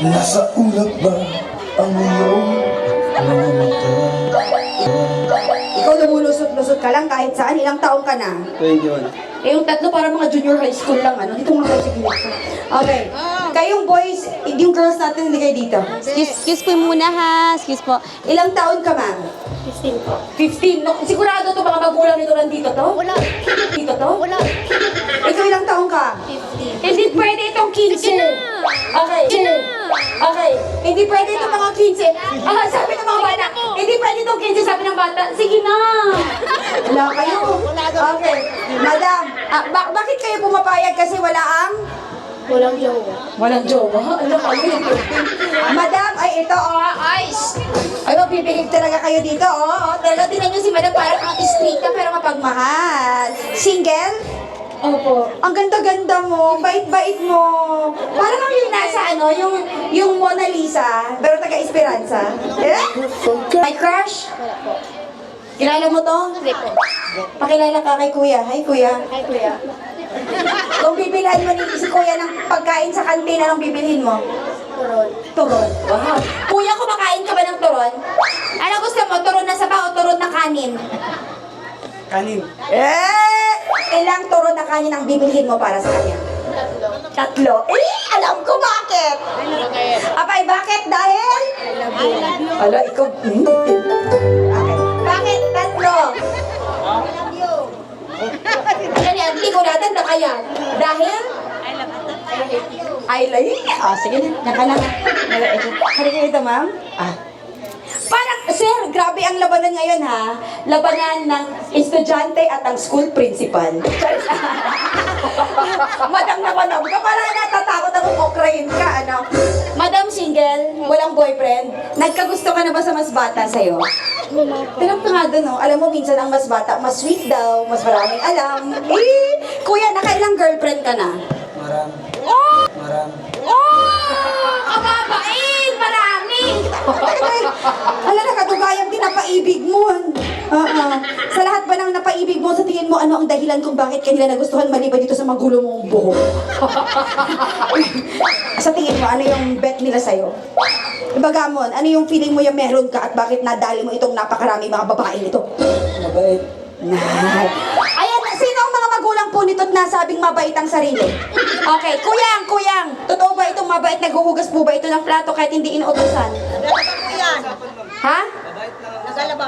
Nasa ulap ba ang iyong mga mata? Ikaw lumulusot-lusot ka lang kahit saan, ilang taong ka na? 21. Eh, yung tatlo para mga junior high school lang, ano? Dito mga kayo sa Okay. Kayong boys, yung girls natin, hindi kayo dito. Excuse po muna ha. Excuse po. Ilang taon ka, ma'am? 15 po. 15. No, sigurado to, mga magulang nito nandito to? Wala. Dito to? Wala. Ikaw ilang taon ka? 15. Hindi pwede itong 15. Sige na. Okay. Okay. Hindi pwede itong mga 15. Ah, sabi ng mga bata, hindi pwede itong 15, sabi ng bata. Sige na. Wala kayo. Okay. Madam, bakit kayo pumapayag kasi wala ang? Walang jowa. Walang jowa? Ano kayo? Madam, ay ito, ice. Ay, mapipigil talaga kayo dito, Talaga, tinan nyo si Madam parang ang istrita pero mapagmahal. Single? Opo. Ang ganda-ganda mo, bait-bait mo. Parang kang yung nasa yung Mona Lisa, pero taga-Esperanza. Eh? My crush? Wala po. Kilala mo to? Hindi po. Pakilala ka kay Kuya. Hi, Kuya. Hi, kuya. Kung bibilhan mo ni si Kuya ng pagkain sa kantina, anong bibilhin mo? Turon. Turon. Wow. Kuya, kumakain ka ba ng turon? Ano gusto mo? Turon na saba o turon na kanin? Kanin. Ilang turon na kanin ang bibilhin mo para sa kanya? Tatlo. Tatlo. Alam ko bakit. Apay, bakit? Dahil? I love you. Ala, ikaw. Okay. Bakit tatlo? Ano yan? Hindi ko natanda kaya. Dahil? I love you. Sige na. Nakalang. Halika ito, ma'am. Parang, sir, grabe ang labanan ngayon, ha? Labanan ng estudyante at ang school principal. Madam na madam ka, parang natatakot akong okrayin ka, ano? Madam single, walang boyfriend, nagkagusto ka na ba sa mas bata sa'yo? Wala po. Tanong ka nga doon, no? Alam mo, minsan ang mas bata, mas sweet daw, mas maraming alam. Kuya, nakailang girlfriend ka na? Marami. Oh! Marami. Kababain! Marami! Ala, nakadugayang pinapaibig mo. Sa lahat ba ng napaibig mo, sa tingin mo, ano ang dahilan kung bakit kanila nagustuhan maliban dito sa magulo mong buhok? Sa tingin mo, ano yung bet nila sa'yo? Ibagamon, ano yung feeling mo yung meron ka at bakit nadali mo itong napakarami mga babae nito? Mabait. Ayan, sino ang mga magulang po nito't nasabing mabait ang sarili? Okay, kuyang, totoo ba itong mabait? Naghuhugas po ba ito ng plato kahit hindi inuutosan? Ha?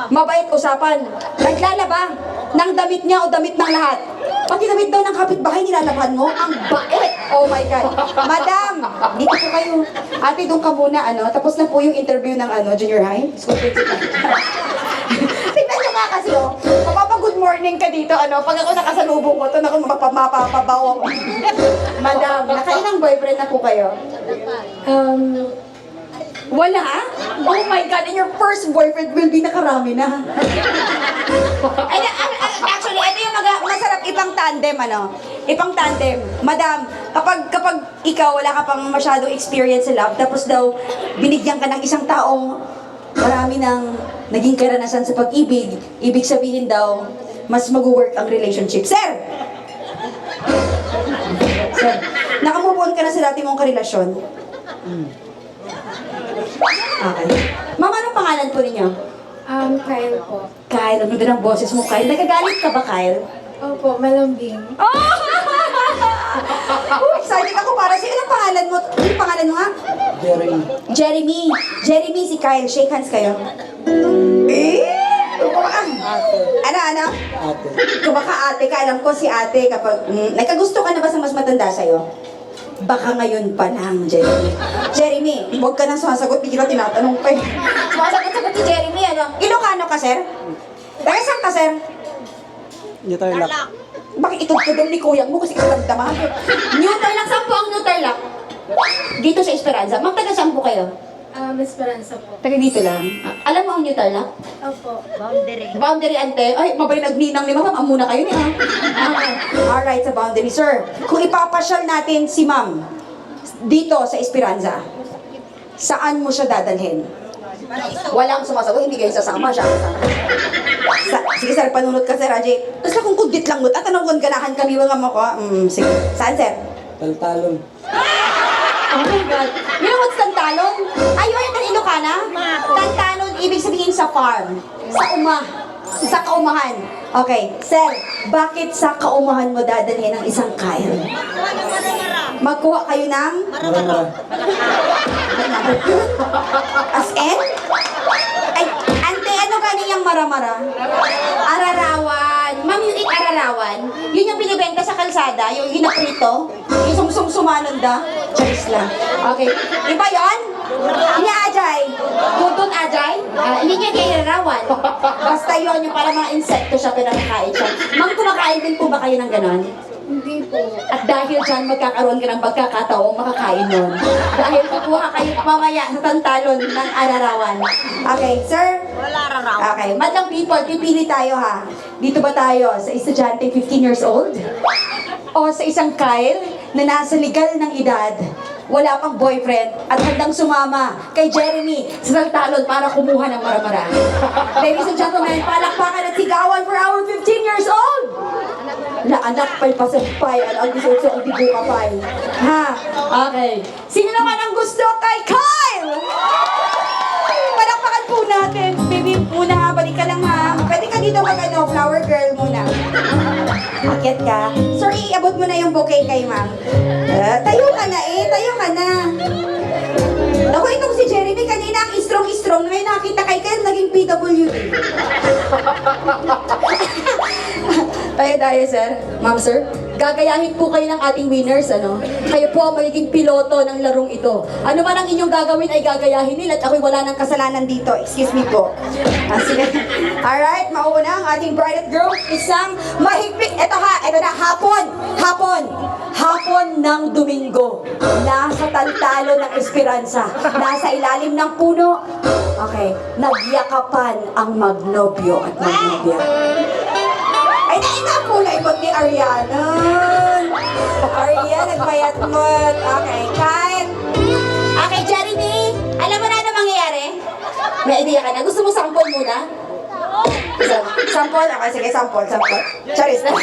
Mabait usapan. Naglalaba ng damit niya o damit ng lahat. Pati damit daw ng kapitbahay nilalaban mo, ang bait! Oh my God. Madam, dito po kayo. Ate, doon ka muna, tapos na po yung interview ng junior high, school principal. Tignan nyo nga kasi, mapapa-good morning ka dito, pag ako nakasalubong ko, ito, mapapabaw ako. Madam, nakailang boyfriend na po kayo? Wala? Oh my God, and your first boyfriend will be nakarami na. Actually, ito yung masarap ipang tandem, Ipang tandem. Madam, kapag ikaw wala ka pang masyadong experience sa love, tapos daw, binigyan ka ng isang taong marami ng naging karanasan sa pag-ibig, ibig sabihin daw, mas mag-work ang relationship. Sir! Sir, nakamove on ka na sa dati mong karelasyon? Okay. Ma'am, anong pangalan po ninyo? Kyle po. Kyle, ano din ang boses mo, Kyle? Nagagalit ka ba, Kyle? Opo, malambing. Oh! Excited ako para sa'yo. Anong pangalan mo? Anong pangalan mo nga? Jeremy. Jeremy. Jeremy, si Kyle. Shake hands kayo. Ano? Ate. Kumaka ate ka, alam ko si ate kapag nagkagusto ka na ba sa mas matanda sa'yo? Baka ngayon pa lang, Jeremy. Jeremy, huwag ka nang sumasagot, bigla tinatanong pa eh. Sumasagot-sagot si Jeremy, Ilocano ka, sir? Taga saan ka, sir? New Tarlac. Bakit itugtudong ni kuyang mo kasi katamdaman? New Tarlac, saan po ang New Tarlac? Dito sa Esperanza. Ma'am, taga saan po kayo? Esperanza po. Taga dito lang. Alam mo ang New Tarlac? Opo. Boundary, ante. Ay, mabay nagninang ni ma'am. Amuna kayo ni Alright, sa boundary. Sir, kung ipapasyal natin si ma'am dito sa Esperanza, saan mo siya dadalhin? Walang sumasagot, hindi kayo sasama siya. Sige sir, panunod ka sir, Ajay. Tapos kung kundit lang mo, at anong ganahan kami mga mo ko? Sige. Saan sir? Taltalon. Oh my God. You know what's tanta? Tantalon? Ayun, ang Ilocana? Tantalon, ibig sabihin sa farm. Sa kaumahan. Okay, sir, bakit sa kaumahan mo dadalhin ang isang kail? Magkuha kayo ng? Mara-mara. As in? Ay, ante, ano kaniyang mara-mara? Ararawan. Ma'am, yung ararawan, yun yung binibenta sa kalsada, yung hinaprito, yung sumsumananda. Charis lang. Okay. Iba yun? Hindi Ajay. Dudun Ajay? Hindi niya kaya ararawan. Basta yun, yung parang mga insekto siya, pinakakain siya. Ma'am, kumakain din po ba kayo ng ganon? Hindi po. At dahil dyan, magkakaroon ka ng pagkakataong makakain nun. Dahil kukuha kayo mamaya sa tantalon ng ararawan. Okay, sir? Wala raraw. Okay, madlang people, pipili tayo ha. Dito ba tayo sa estudyante 15 years old? O sa isang Kyle na nasa legal ng edad, wala pang boyfriend at handang sumama kay Jeremy sa tantalon para kumuha ng maramara. Ladies and gentlemen, palakpakan at sigawan for our 15 years old! Na anak pa'y pasampay, ang gusto ang dibu ka pa'y. Ha? Okay. Sino naman ang gusto kay Kyle? Palakpakan po natin. Baby, muna ha. Balik ka lang ha. Pwede ka dito flower girl muna. Akit ka. Sir, iabot mo na yung bouquet kay ma'am. Tayo ka na eh. Tayo ka na. Ako, itong si Jeremy kanina ang strong-strong. Ngayon nakita kay Kyle, naging PWD. Tayo, sir. Ma'am, sir. Gagayahin po kayo ng ating winners, ano? Kayo po ang magiging piloto ng larong ito. Ano man ang inyong gagawin ay gagayahin nila at ako'y wala ng kasalanan dito. Excuse me po. Sige. Alright, mauna ang ating bridal girl. Isang mahigpit. Ito na, hapon ng Domingo. Nasa tantalo ng Esperanza. Nasa ilalim ng puno. Okay. Nagyakapan ang magnobyo at magnobya. Ay, nakulay mo ni Ariana. Ariana, nagbayat mo. Okay, Kyle. Okay, Jeremy. Alam mo na ano mangyayari? May idea ka na. Gusto mo sample muna? Sample? Okay, sige, sample. Charis na.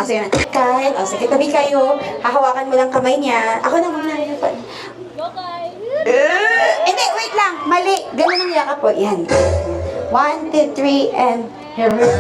Sige na. Kyle, sige, tabi kayo. Hahawakan mo lang kamay niya. Ako na muna. Hindi, wait lang. Mali. Ganun ang yakap po. Yan. 1, 2, 3, and here we go.